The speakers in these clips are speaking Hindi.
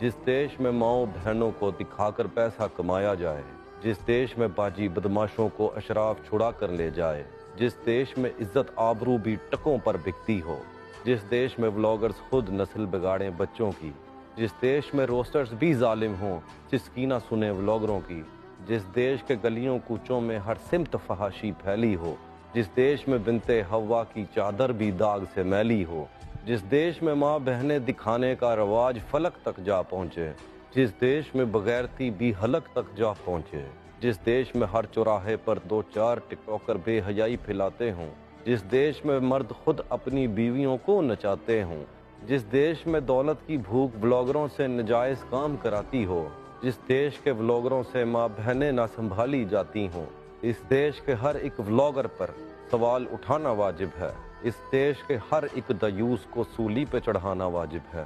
जिस देश में माओ बहनों को दिखाकर पैसा कमाया जाए, जिस देश में बाजी बदमाशों को अशराफ छुड़ा कर ले जाए, जिस देश में इज्जत आबरू भी टकों पर बिकती हो, जिस देश में व्लॉगर्स खुद नस्ल बिगाड़ें बच्चों की, जिस देश में रोस्टर्स भी जालिम हों, सिसकी ना सुने व्लॉगरों की, जिस देश के गलियों कूचों में हर सिमत फहाशी फैली हो, जिस देश में बिनते हवा की चादर भी दाग से मैली हो, जिस देश में माँ बहनें दिखाने का रवाज फलक तक जा पहुँचे, जिस देश में बगैरती भी हलक तक जा पहुँचे, जिस देश में हर चौराहे पर दो चार टिकटॉकर बेहयाई फैलाते हों, जिस देश में मर्द खुद अपनी बीवियों को नचाते हों, जिस देश में दौलत की भूख व्लॉगरों से नजायज़ काम कराती हो, जिस देश के व्लॉगरों से माँ बहनें ना संभाली जाती हों, इस देश के हर एक व्लॉगर पर सवाल उठाना वाजिब है। इस देश के हर एक दयूस को सूली पे चढ़ाना वाजिब है।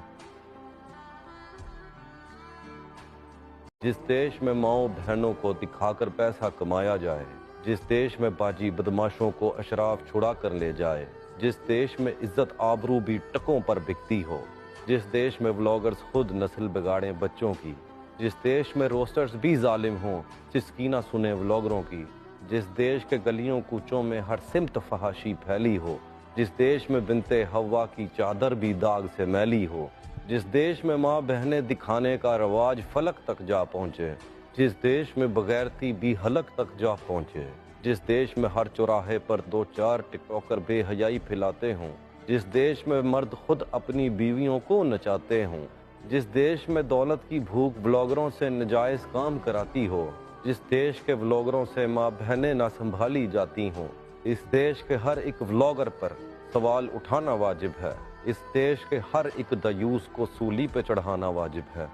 जिस देश में माओ बहनों को दिखाकर पैसा कमाया जाए, जिस देश में बाजी बदमाशों को अशराफ छुड़ा कर ले जाए, जिस देश में इज्जत आबरू भी टकों पर बिकती हो, जिस देश में व्लॉगर्स खुद नस्ल बिगाड़ें बच्चों की, जिस देश में रोस्टर्स भी जालिम हों, सिसकी ना सुने व्लॉगरों की, जिस देश के गलियों कूचों में हर सिमत फहाशी फैली हो, जिस देश में बिनते हवा की चादर भी दाग से मैली हो, जिस देश में माँ बहनें दिखाने का रवाज फलक तक जा पहुँचे, जिस देश में बगैरती भी हलक तक जा पहुँचे, जिस देश में हर चौराहे पर दो चार टिकटॉकर बेहयाई फैलाते हों, जिस देश में मर्द खुद अपनी बीवियों को नचाते हों, जिस देश में दौलत की भूख व्लॉगरों से नजायज़ काम कराती हो, जिस देश के व्लॉगरों से माँ बहनें ना संभाली जाती हों, इस देश के हर एक व्लॉगर पर सवाल उठाना वाजिब है। इस देश के हर एक दयूस को सूली पे चढ़ाना वाजिब है।